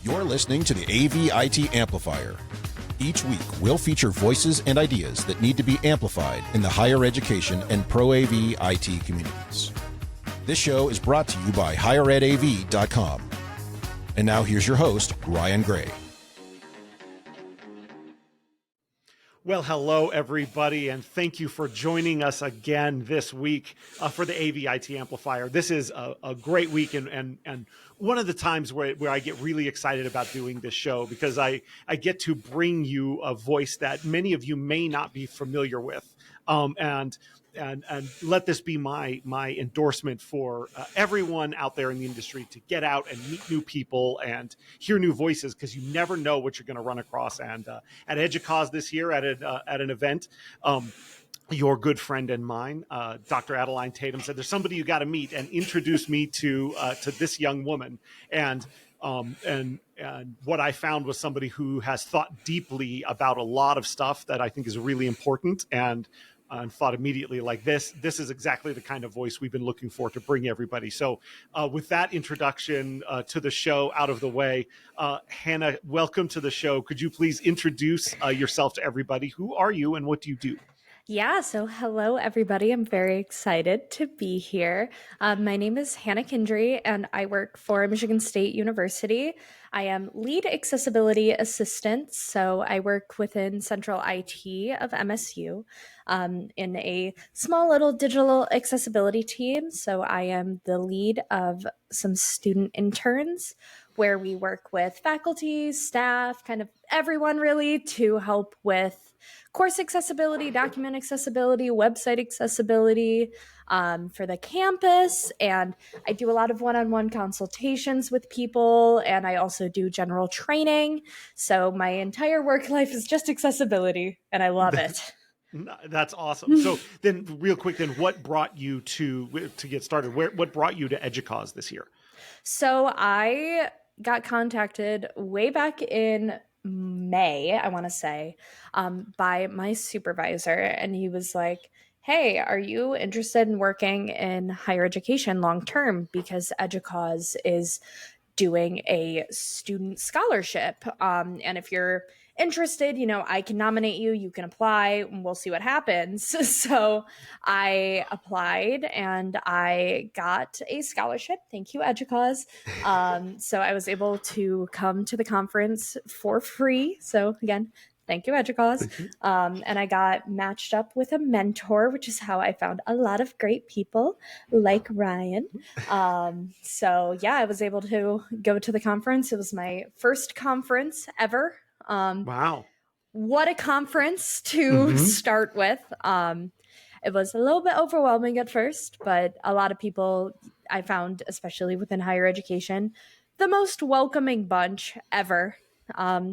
You're listening to the AV-IT Amplifier. Each week, we'll feature voices and ideas that need to be amplified in the higher education and pro-AV IT communities. This show is brought to you by higheredav.com. And now here's your host, Ryan Gray. Well, hello, everybody, and thank you for joining us again this week for the AV-IT Amplifier. This is a great week and one of the times where I get really excited about doing this show because I get to bring you a voice that many of you may not be familiar with. And let this be my endorsement for everyone out there in the industry to get out and meet new people and hear new voices, because you never know what you're going to run across. And at EDUCAUSE this year, at an event, your good friend and mine, Dr. Adeline Tatum, said, "There's somebody you got to meet," and introduced me to this young woman. And what I found was somebody who has thought deeply about a lot of stuff that I think is really important, and thought immediately, like, this is exactly the kind of voice we've been looking for to bring everybody. So with that introduction to the show out of the way, Hannah, welcome to the show. Could you please introduce yourself to everybody? Who are you and what do you do? Yeah, so hello, everybody. I'm very excited to be here. My name is Hannah Kindry, and I work for Michigan State University. I am lead accessibility assistant, so I work within central IT of MSU in a small little digital accessibility team. So I am the lead of some student interns where we work with faculty, staff, kind of everyone really to help with course accessibility, document accessibility, website accessibility for the campus. And I do a lot of one-on-one consultations with people, and I also do general training. So my entire work life is just accessibility, and I love it. That's awesome. So then real quick, then what brought you to get started? What brought you to EDUCAUSE this year? So I got contacted way back in May, I want to say, by my supervisor. And he was like, "Hey, are you interested in working in higher education long-term? Because EDUCAUSE is doing a student scholarship. And if you're interested, I can nominate you, you can apply, and we'll see what happens." So I applied and I got a scholarship. Thank you, EDUCAUSE. So I was able to come to the conference for free. So again, thank you, EDUCAUSE. And I got matched up with a mentor, which is how I found a lot of great people like Ryan. So yeah, I was able to go to the conference. It was my first conference ever. Wow. What a conference to start with. It was a little bit overwhelming at first, but a lot of people I found, especially within higher education, the most welcoming bunch ever.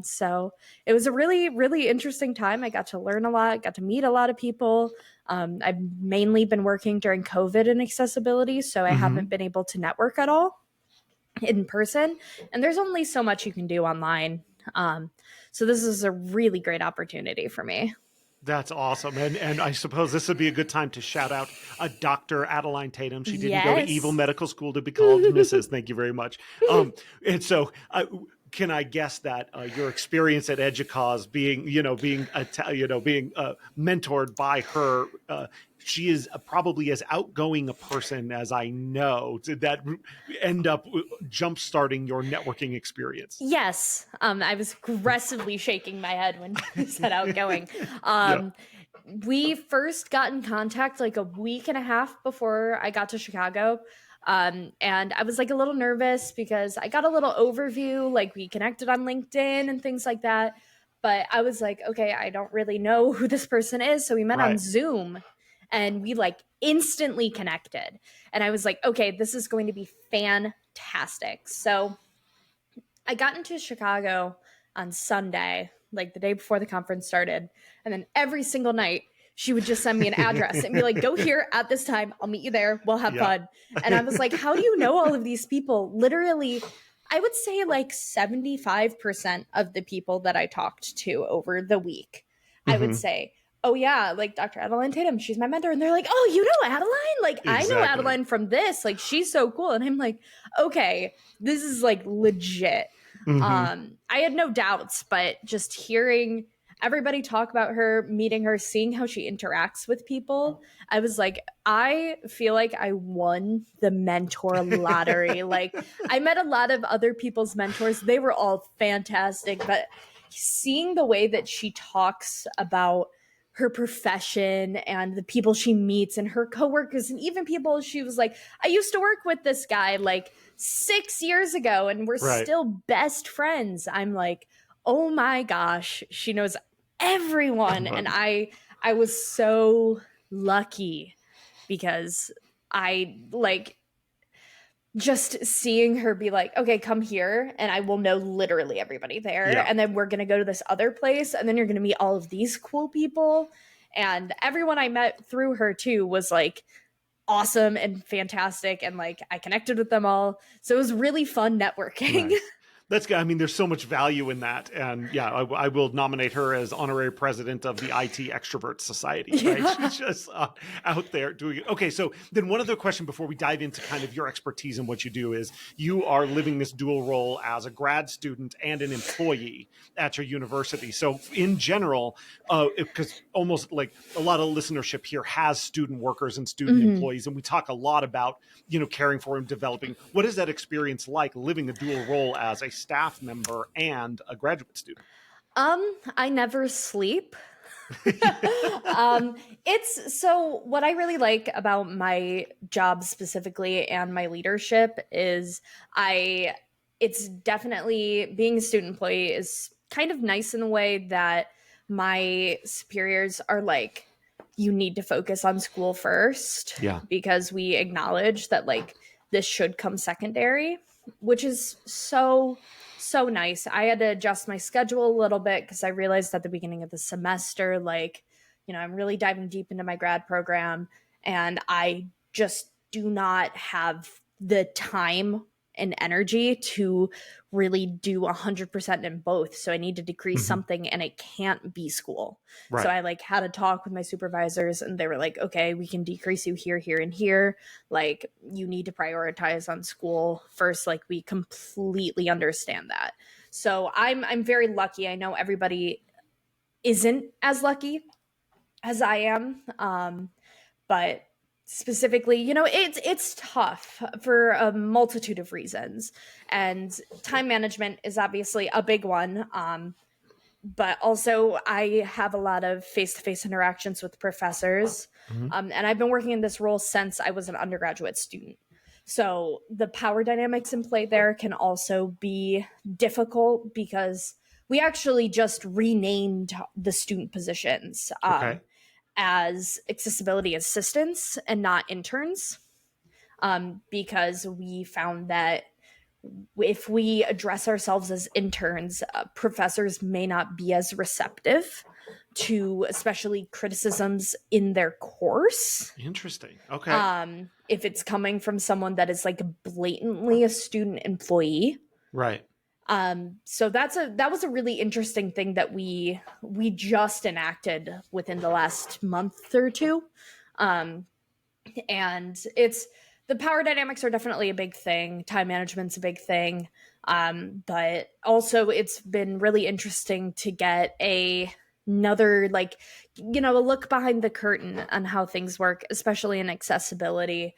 So it was a really, really interesting time. I got to learn a lot, got to meet a lot of people. I've mainly been working during COVID in accessibility, so I haven't been able to network at all in person. And there's only so much you can do online. So this is a really great opportunity for me. That's awesome. And I suppose this would be a good time to shout out Dr. Adeline Tatum. She didn't go to Evil Medical School to be called Mrs. Thank you very much. And so can I guess that your experience at EDUCAUSE being mentored by her, she is probably as outgoing a person as I know. Did that end up jump-starting your networking experience? Yes. I was aggressively shaking my head when you said outgoing. We first got in contact like a week and a half before I got to Chicago. And I was like a little nervous because I got a little overview, like we connected on LinkedIn and things like that. But I was like, okay, I don't really know who this person is. So we met on Zoom and we like instantly connected. And I was like, okay, this is going to be fantastic. So I got into Chicago on Sunday, like the day before the conference started. And then every single night, she would just send me an address and be like, "Go here at this time. I'll meet you there. We'll have fun." And I was like, how do you know all of these people? Literally, I would say like 75% of the people that I talked to over the week, I would say, "Oh yeah, like Dr. Adeline Tatum, she's my mentor." And they're like, "Oh, you know Adeline? Like I know Adeline from this. Like she's so cool." And I'm like, okay, this is like legit. I had no doubts, but just hearing everybody talk about her, meeting her, seeing how she interacts with people, I was like, I feel like I won the mentor lottery. Like, I met a lot of other people's mentors. They were all fantastic, but seeing the way that she talks about her profession and the people she meets and her coworkers and even people she was like, I used to work with this guy like 6 years ago and we're still best friends. I'm like, oh my gosh, she knows everyone. And I was so lucky because I like just seeing her be like, okay, come here and I will know literally everybody there. Yeah. And then we're going to go to this other place and then you're going to meet all of these cool people. And everyone I met through her too was like awesome and fantastic. And like I connected with them all. So it was really fun networking. Nice. That's good. I mean, there's so much value in that. And yeah, I will nominate her as honorary president of the IT Extrovert Society. Right? Yeah. She's just out there doing it. Okay, so then one other question before we dive into kind of your expertise and what you do is you are living this dual role as a grad student and an employee at your university. So in general, because almost like a lot of listenership here has student workers and student employees, and we talk a lot about, caring for and developing. What is that experience like living a dual role as a staff member and a graduate student? I never sleep. It's so what I really like about my job specifically and my leadership is it's definitely being a student employee is kind of nice in a way that my superiors are like, you need to focus on school first. Yeah. Because we acknowledge that like this should come secondary, which is so nice. I had to adjust my schedule a little bit because I realized at the beginning of the semester, like, I'm really diving deep into my grad program and I just do not have the time and energy to really do 100% in both. So I need to decrease something and it can't be school. Right. So I like had a talk with my supervisors and they were like, okay, we can decrease you here, here, and here. Like you need to prioritize on school first. Like we completely understand that. So I'm very lucky. I know everybody isn't as lucky as I am. But specifically, it's tough for a multitude of reasons. And time management is obviously a big one. But also I have a lot of face-to-face interactions with professors. And I've been working in this role since I was an undergraduate student. So the power dynamics in play there can also be difficult because we actually just renamed the student positions. As accessibility assistants and not interns, because we found that if we address ourselves as interns, professors may not be as receptive to especially criticisms in their course. Interesting. Okay. If it's coming from someone that is like blatantly a student employee. Right. So that was a really interesting thing that we just enacted within the last month or two. And it's the power dynamics are definitely a big thing. Time management's a big thing. But also it's been really interesting to get another like, a look behind the curtain on how things work, especially in accessibility.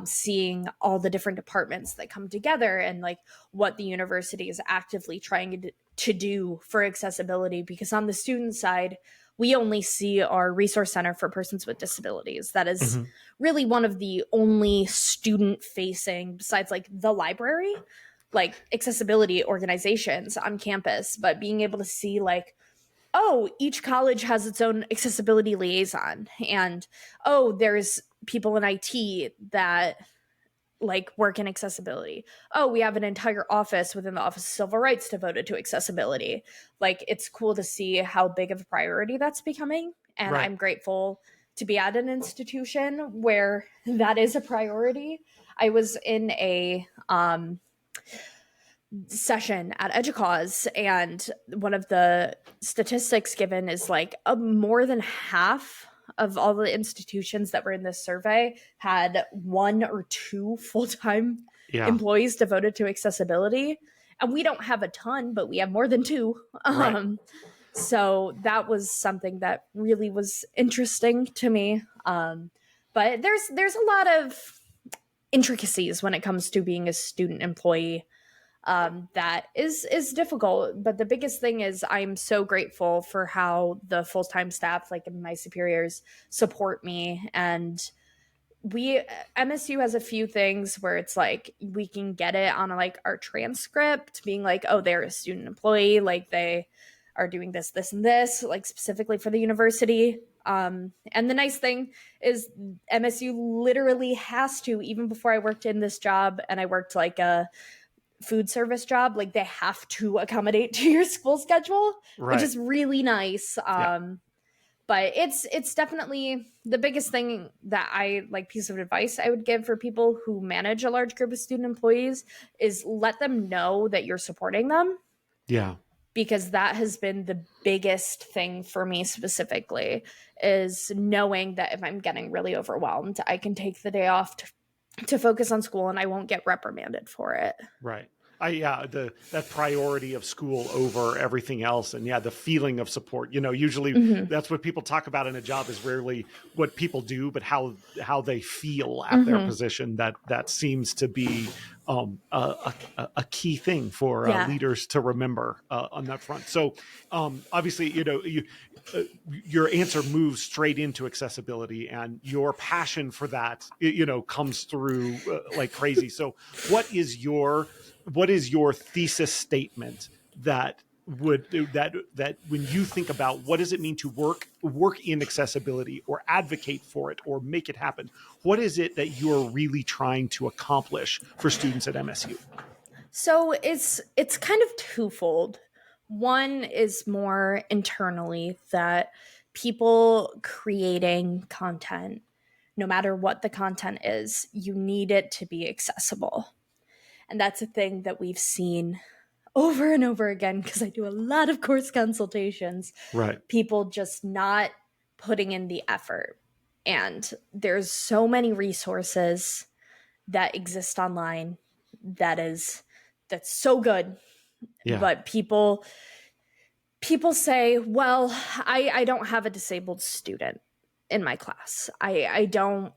Seeing all the different departments that come together and like what the university is actively trying to do for accessibility. Because on the student side, we only see our resource center for persons with disabilities. That is really one of the only student facing, besides like the library, like accessibility organizations on campus. But being able to see like, oh, each college has its own accessibility liaison. And, oh, there's people in IT that like work in accessibility. Oh, we have an entire office within the Office of Civil Rights devoted to accessibility. Like it's cool to see how big of a priority that's becoming. And right. I'm grateful to be at an institution where that is a priority. I was in a session at EDUCAUSE, and one of the statistics given is like more than half of all the institutions that were in this survey had 1 or 2 full-time employees devoted to accessibility. And we don't have a ton, but we have more than two. Right. So that was something that really was interesting to me. But there's a lot of intricacies when it comes to being a student employee, that is difficult. But the biggest thing is I'm so grateful for how the full-time staff, like my superiors, support me. And we MSU has a few things where it's like we can get it on like our transcript being like, oh, they're a student employee, like they are doing this, this, and this, like specifically for the university. And the nice thing is MSU literally has to, even before I worked in this job and I worked like a food service job, like they have to accommodate to your school schedule, Right. which is really nice. Yeah. But it's definitely the biggest thing that I like, piece of advice I would give for people who manage a large group of student employees is let them know that you're supporting them. Yeah. Because that has been the biggest thing for me specifically, is knowing that if I'm getting really overwhelmed, I can take the day off to focus on school and I won't get reprimanded for it. Right. That priority of school over everything else. And the feeling of support, usually that's what people talk about in a job is rarely what people do, but how they feel at their position. That seems to be a key thing for leaders to remember on that front. So obviously, your answer moves straight into accessibility, and your passion for that, comes through like crazy. So what is your thesis statement that when you think about what does it mean to work in accessibility or advocate for it or make it happen, what is it that you're really trying to accomplish for students at MSU? So it's kind of twofold. One is more internally, that people creating content, no matter what the content is, you need it to be accessible. And that's a thing that we've seen over and over again, because I do a lot of course consultations. Right. People just not putting in the effort. And there's so many resources that exist online that's so good. Yeah. But people say, well, I don't have a disabled student in my class. I don't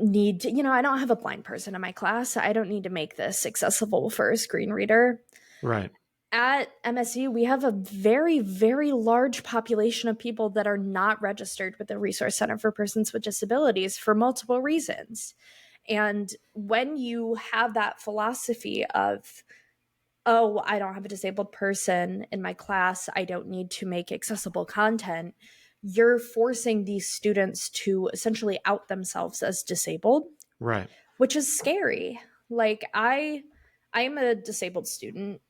need to, I don't have a blind person in my class. I don't need to make this accessible for a screen reader. Right. At MSU, we have a very, very large population of people that are not registered with the Resource Center for Persons with Disabilities for multiple reasons. And when you have that philosophy of, oh, I don't have a disabled person in my class, I don't need to make accessible content, you're forcing these students to essentially out themselves as disabled. Right. Which is scary. Like I am a disabled student.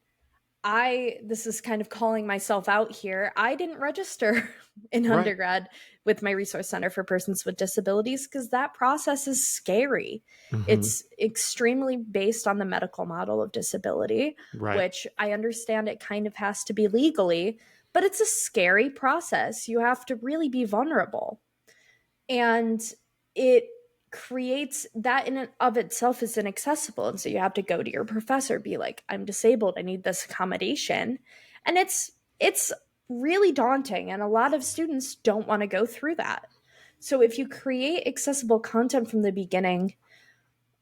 This is kind of calling myself out here. I didn't register in undergrad with my Resource Center for Persons with Disabilities because that process is scary. It's extremely based on the medical model of disability, which I understand it kind of has to be legally, but it's a scary process. You have to really be vulnerable. And it creates that in and of itself is inaccessible. And so you have to go to your professor, be like, I'm disabled, I need this accommodation. And it's really daunting. And a lot of students don't want to go through that. So if you create accessible content from the beginning,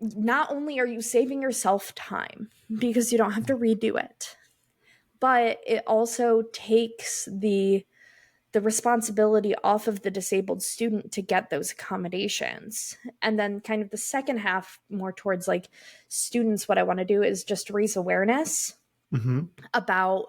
not only are you saving yourself time because you don't have to redo it, but it also takes the responsibility off of the disabled student to get those accommodations. And then kind of the second half, more towards like students, what I want to do is just raise awareness about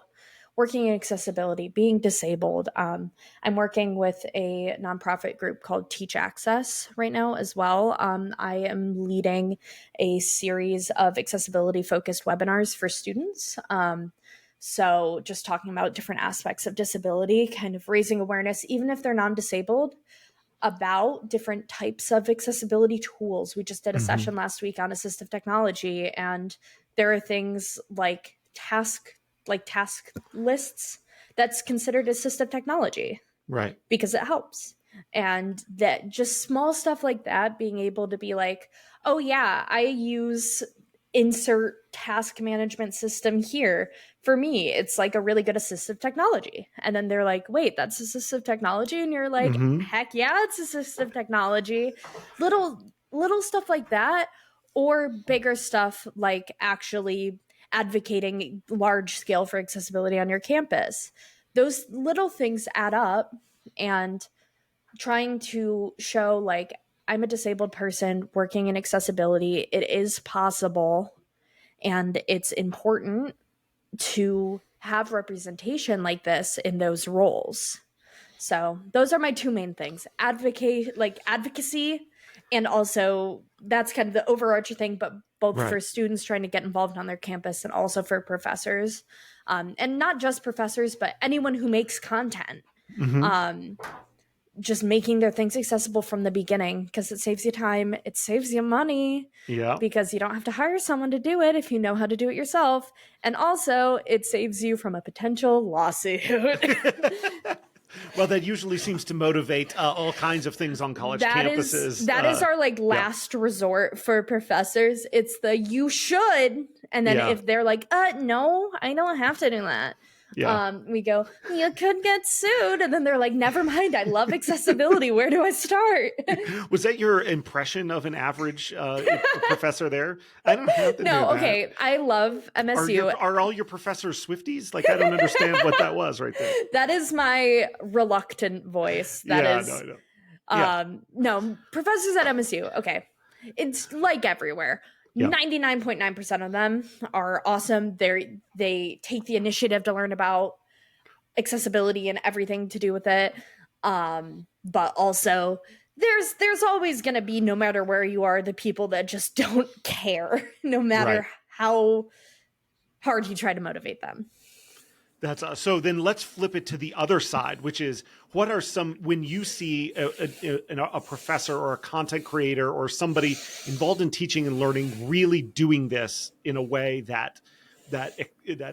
working in accessibility, being disabled. I'm working with a nonprofit group called Teach Access right now as well. I am leading a series of accessibility focused webinars for students. So just talking about different aspects of disability, kind of raising awareness, even if they're non-disabled, about different types of accessibility tools. We just did a session last week on assistive technology, and there are things like task lists that's considered assistive technology. Right. Because it helps. And that just small stuff like that, being able to be like, oh yeah, I use insert task management system here. For me, it's like a really good assistive technology. And then they're like, wait, that's assistive technology? And you're like, heck yeah, it's assistive technology. Little stuff like that, or bigger stuff like actually advocating large scale for accessibility on your campus. Those little things add up, and trying to show like, I'm a disabled person working in accessibility. It is possible, and it's important to have representation like this in those roles. So those are my two main things: advocacy, and also that's kind of the overarching thing, but both for students trying to get involved on their campus and also for professors, and not just professors, but anyone who makes content. Just making their things accessible from the beginning, because it saves you time, it saves you money, because you don't have to hire someone to do it if you know how to do it yourself, and also it saves you from a potential lawsuit. Well, that usually seems to motivate all kinds of things on college campuses. That is our like last resort for professors. It's the you should, and then if they're like, no, I don't have to do that. We go, you could get sued, and then they're like, never mind, I love accessibility, where do I start? Was that your impression of an average professor there? I don't have to do that. Okay, I love MSU. Are all your professors Swifties? Like, I don't understand what that was right there. That is my reluctant voice. No, professors at MSU, okay, it's like everywhere. 99.9% of them are awesome. They take the initiative to learn about accessibility and everything to do with it. But also there's always going to be, no matter where you are, the people that just don't care, no matter how hard you try to motivate them. That's so then let's flip it to the other side, which is, what are some, when you see a professor or a content creator or somebody involved in teaching and learning really doing this in a way that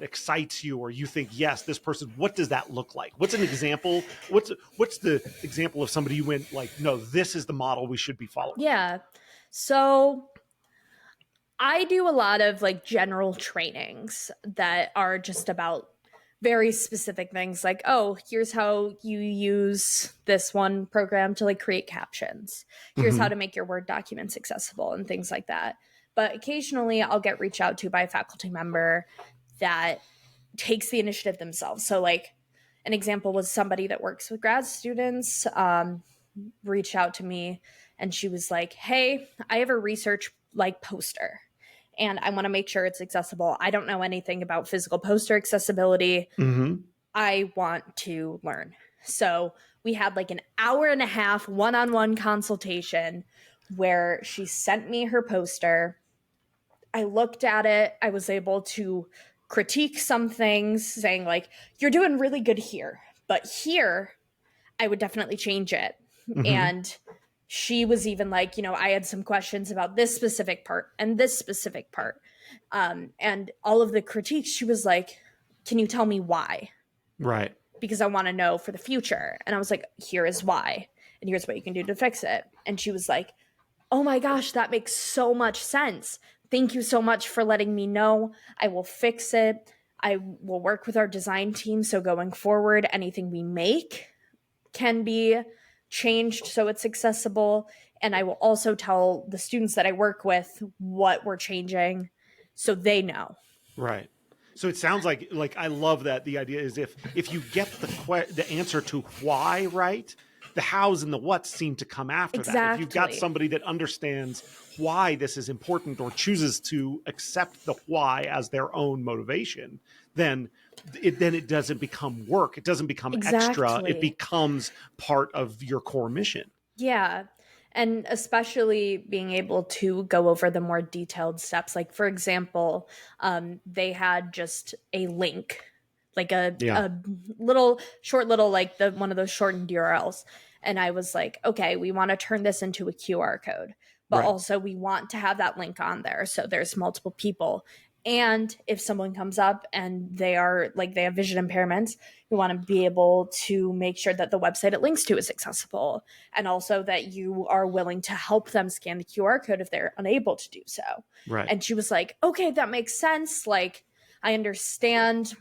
excites you, or you think, yes, this person, what does that look like? What's an example? What's the example of somebody you went like, no, this is the model we should be following? Yeah. So I do a lot of like general trainings that are just about very specific things, like, oh, here's how you use this one program to like create captions. Here's how to make your Word documents accessible and things like that. But occasionally I'll get reached out to by a faculty member that takes the initiative themselves. So like an example was somebody that works with grad students reached out to me, and she was like, hey, I have a research like poster, and I want to make sure it's accessible. I don't know anything about physical poster accessibility. I want to learn. So we had like an hour and a half one-on-one consultation where she sent me her poster. I looked at it. I was able to critique some things, saying like, you're doing really good here, but here I would definitely change it. And she was even like, I had some questions about this specific part and this specific part. And all of the critiques, she was like, can you tell me why? Right. Because I want to know for the future. And I was like, here is why. And here's what you can do to fix it. And she was like, oh my gosh, that makes so much sense. Thank you so much for letting me know. I will fix it. I will work with our design team. So going forward, anything we make can be changed so it's accessible. And I will also tell the students that I work with what we're changing so they know. Right. So it sounds like I love that. The idea is if you get the answer to why right, the hows and the whats seem to come after that. If you've got somebody that understands why this is important or chooses to accept the why as their own motivation, then it doesn't become work. It doesn't become extra. It becomes part of your core mission. Yeah. And especially being able to go over the more detailed steps. Like, for example, they had just a link, like a short little, like one of those shortened URLs. And I was like, okay, we want to turn this into a QR code, but also we want to have that link on there. So there's multiple people. And if someone comes up and they are like, they have vision impairments, you want to be able to make sure that the website it links to is accessible. And also that you are willing to help them scan the QR code if they're unable to do so. Right. And she was like, okay, that makes sense. Like, I understand.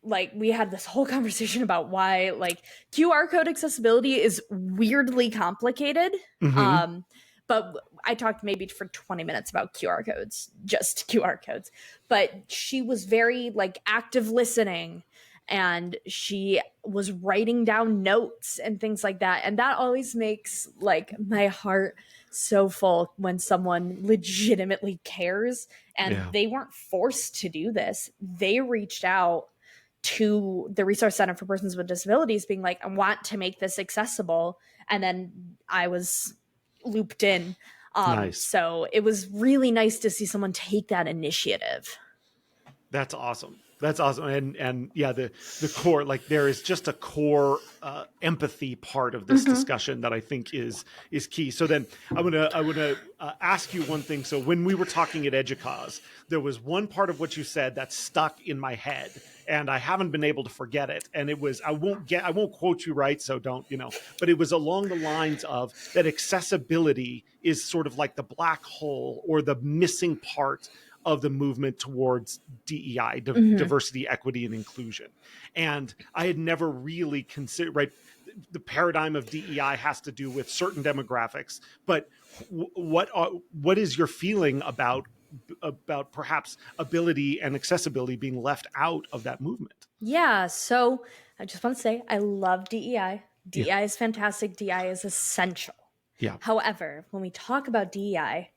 Like, we had this whole conversation about why like QR code accessibility is weirdly complicated. Mm-hmm. But I talked maybe for 20 minutes about QR codes, just QR codes. But she was very like active listening, and she was writing down notes and things like that. And that always makes like my heart so full when someone legitimately cares. And they weren't forced to do this. They reached out to the Resource Center for Persons with Disabilities being like, I want to make this accessible. And then I was looped in. Nice. So it was really nice to see someone take that initiative. That's awesome. That's awesome. And yeah, the core, like there is just a core empathy part of this discussion that I think is key. So then I want to ask you one thing. So when we were talking at EDUCAUSE, there was one part of what you said that stuck in my head, and I haven't been able to forget it. And it was, I won't quote you right, so don't, but it was along the lines of that accessibility is sort of like the black hole or the missing part of the movement towards DEI, diversity, equity, and inclusion. And I had never really considered, right, the paradigm of DEI has to do with certain demographics, but what is your feeling about perhaps ability and accessibility being left out of that movement? Yeah, so I just want to say I love DEI. DEI is fantastic. DEI is essential. Yeah. However, when we talk about DEI,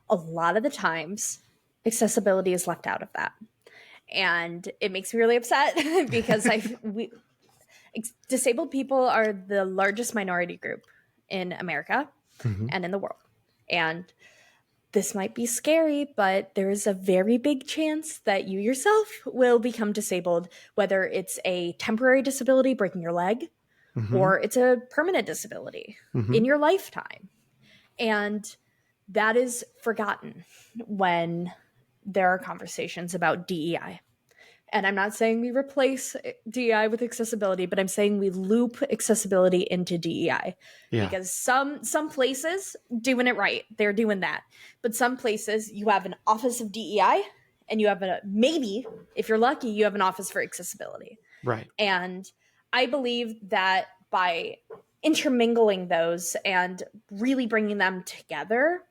a lot of the times accessibility is left out of that. And it makes me really upset because disabled people are the largest minority group in America and in the world. And this might be scary, but there is a very big chance that you yourself will become disabled, whether it's a temporary disability, breaking your leg, or it's a permanent disability in your lifetime. And that is forgotten when there are conversations about DEI. And I'm not saying we replace DEI with accessibility, but I'm saying we loop accessibility into DEI. Because some places doing it right, they're doing that. But some places you have an office of DEI and you have maybe, if you're lucky, you have an office for accessibility. Right. And I believe that by intermingling those and really bringing them together,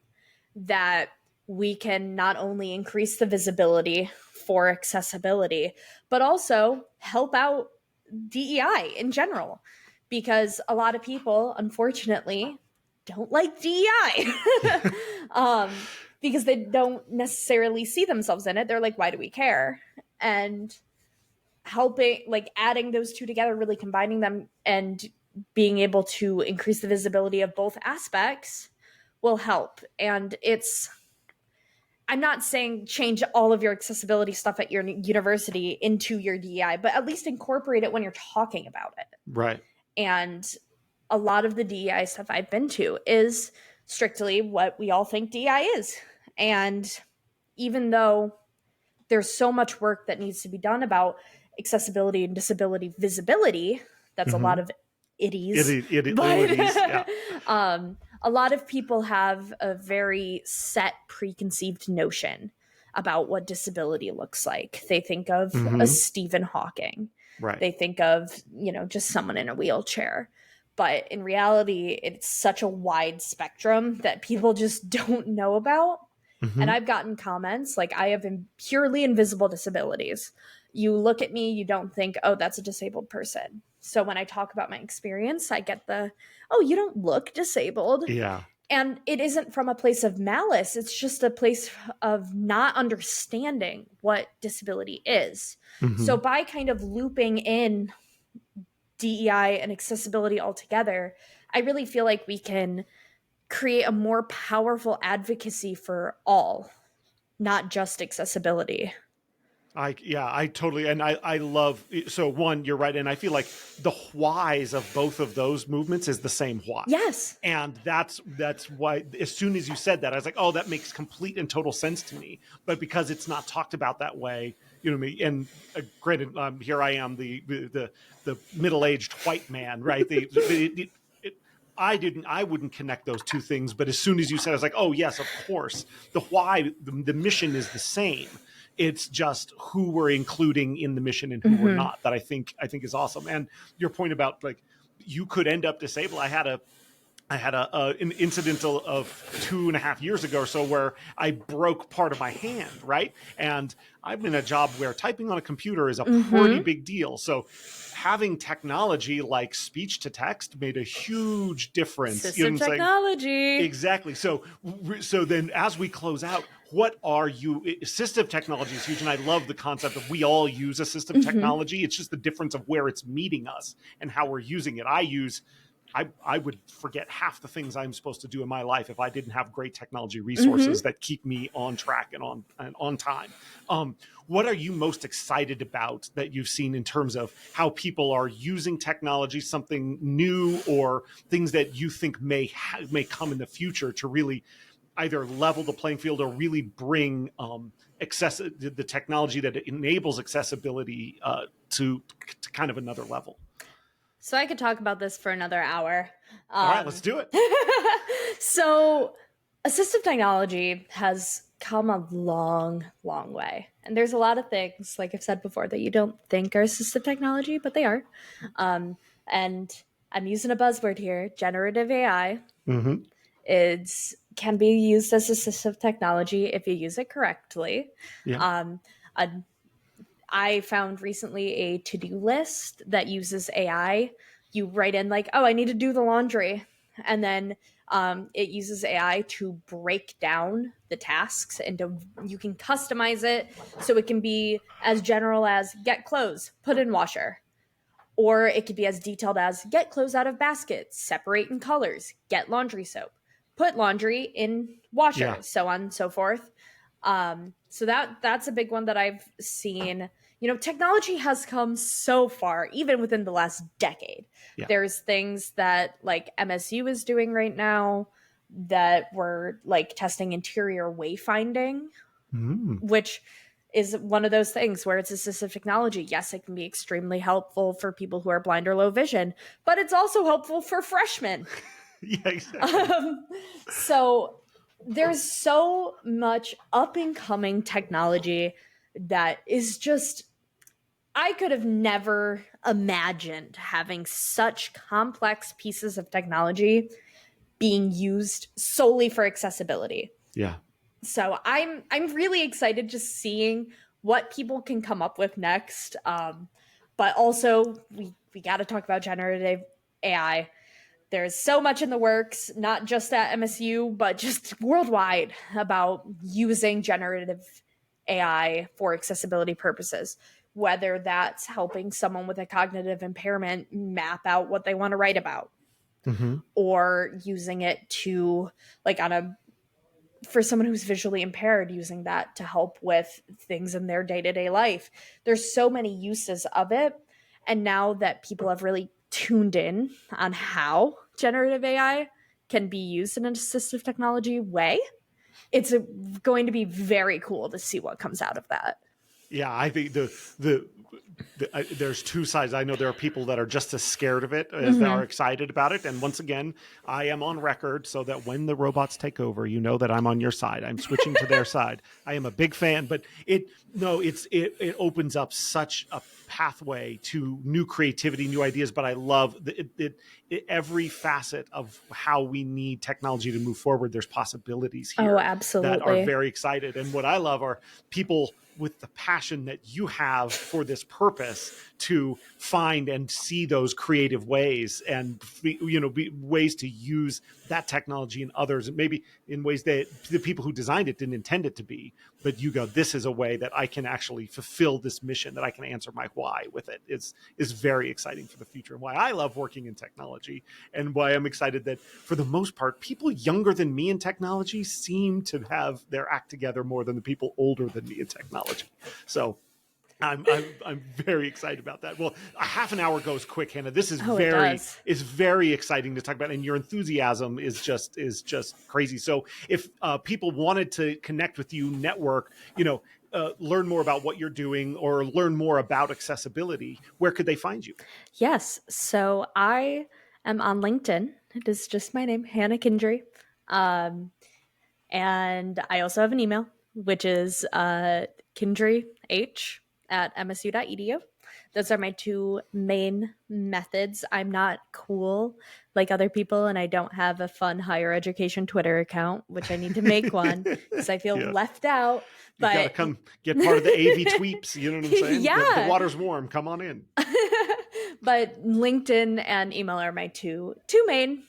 that we can not only increase the visibility for accessibility, but also help out DEI in general. Because a lot of people, unfortunately, don't like DEI because they don't necessarily see themselves in it. They're like, why do we care? And helping, like adding those two together, really combining them and being able to increase the visibility of both aspects will help. And I'm not saying change all of your accessibility stuff at your university into your DEI, but at least incorporate it when you're talking about it. Right. And a lot of the DEI stuff I've been to is strictly what we all think DEI is. And even though there's so much work that needs to be done about accessibility and disability visibility, that's a lot of itties. A lot of people have a very set preconceived notion about what disability looks like. They think of a Stephen Hawking. Right. They think of, just someone in a wheelchair. But in reality, it's such a wide spectrum that people just don't know about. And I've gotten comments like, I have purely invisible disabilities. You look at me, you don't think, oh, that's a disabled person. So when I talk about my experience, I get oh, you don't look disabled. Yeah. And it isn't from a place of malice. It's just a place of not understanding what disability is. So by kind of looping in DEI and accessibility all together, I really feel like we can create a more powerful advocacy for all, not just accessibility. I totally, and I love, so one, you're right. And I feel like the whys of both of those movements is the same why. Yes. And that's why, as soon as you said that, I was like, oh, that makes complete and total sense to me. But because it's not talked about that way, you know me, and granted, here I am, the middle-aged white man, right? I wouldn't connect those two things. But as soon as you said, I was like, oh yes, of course. The why, the mission is the same. It's just who we're including in the mission and who we're not that I think is awesome. And your point about like, you could end up disabled. I had an incident of 2.5 years ago or so where I broke part of my hand, right? And I'm in a job where typing on a computer is a pretty big deal. So having technology like speech to text made a huge difference. Assistive technology. Exactly. So then as we close out, what are you, assistive technology is huge. And I love the concept of we all use assistive technology. It's just the difference of where it's meeting us and how we're using it. I would forget half the things I'm supposed to do in my life if I didn't have great technology resources that keep me on track and on time. What are you most excited about that you've seen in terms of how people are using technology, something new, or things that you think may come in the future to really either level the playing field or really bring the technology that enables accessibility to kind of another level? So I could talk about this for another hour. All right, let's do it. So assistive technology has come a long, long way. And there's a lot of things, like I've said before, that you don't think are assistive technology, but they are. And I'm using a buzzword here, generative AI. Can be used as assistive technology if you use it correctly. Yeah. I found recently a to-do list that uses AI. You write in like, oh, I need to do the laundry. And then it uses AI to break down the tasks, and you can customize it so it can be as general as get clothes, put in washer. Or it could be as detailed as get clothes out of baskets, separate in colors, get laundry soap, put laundry in washer, so on and so forth. So that's a big one that I've seen. You know, technology has come so far, even within the last decade. Yeah. There's things that like MSU is doing right now that we're like testing interior wayfinding, which is one of those things where it's assistive technology. Yes, it can be extremely helpful for people who are blind or low vision, but it's also helpful for freshmen. Yeah, exactly. So there's so much up and coming technology that is just, I could have never imagined having such complex pieces of technology being used solely for accessibility. Yeah. So I'm really excited just seeing what people can come up with next. But also we got to talk about generative AI. There's so much in the works, not just at MSU, but just worldwide, about using generative AI for accessibility purposes, whether that's helping someone with a cognitive impairment map out what they want to write about, or using it to, like, for someone who's visually impaired, using that to help with things in their day-to-day life. There's so many uses of it. And now that people have really tuned in on how generative AI can be used in an assistive technology way, it's going to be very cool to see what comes out of that. Yeah, I think there's two sides. I know there are people that are just as scared of it as they are excited about it. And once again, I am on record so that when the robots take over, you know that I'm on your side. I'm switching to their side. I am a big fan, but it opens up such a pathway to new creativity, new ideas. But I love every facet of how we need technology to move forward. There's possibilities here. Oh, absolutely. That are very excited. And what I love are people with the passion that you have for this purpose to find and see those creative ways and, you know, ways to use that technology in others, and maybe in ways that the people who designed it didn't intend it to be, but you go, this is a way that I can actually fulfill this mission, that I can answer my why with it. Is very exciting for the future, and why I love working in technology, and why I'm excited that for the most part, people younger than me in technology seem to have their act together more than the people older than me in technology. So I'm very excited about that. Well, a half an hour goes quick, Hannah. This is very exciting to talk about, and your enthusiasm is just crazy. So, if people wanted to connect with you, network, learn more about what you're doing, or learn more about accessibility, where could they find you? Yes, so I am on LinkedIn. It is just my name, Hannah Kindry, and I also have an email, which is kindryh@msu.edu. Those are my two main methods. I'm not cool like other people, and I don't have a fun higher education Twitter account, which I need to make one because I feel left out. But you gotta come get part of the AV tweeps. You know what I'm saying? Yeah. The water's warm. Come on in. But LinkedIn and email are my two main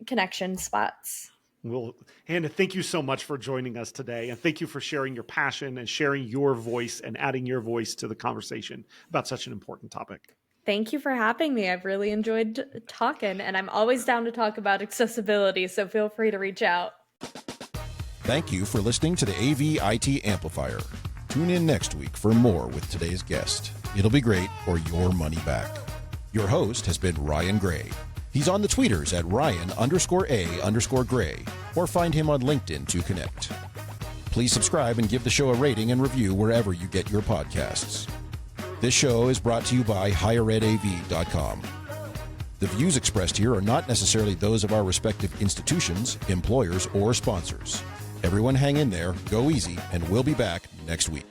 connection spots. Well, Hannah, thank you so much for joining us today. And thank you for sharing your passion and sharing your voice and adding your voice to the conversation about such an important topic. Thank you for having me. I've really enjoyed talking, and I'm always down to talk about accessibility, so feel free to reach out. Thank you for listening to the AV IT Amplifier. Tune in next week for more with today's guest. It'll be great or your money back. Your host has been Ryan Gray. He's on the tweeters at Ryan_A_Gray, or find him on LinkedIn to connect. Please subscribe and give the show a rating and review wherever you get your podcasts. This show is brought to you by higheredav.com. The views expressed here are not necessarily those of our respective institutions, employers, or sponsors. Everyone hang in there, go easy, and we'll be back next week.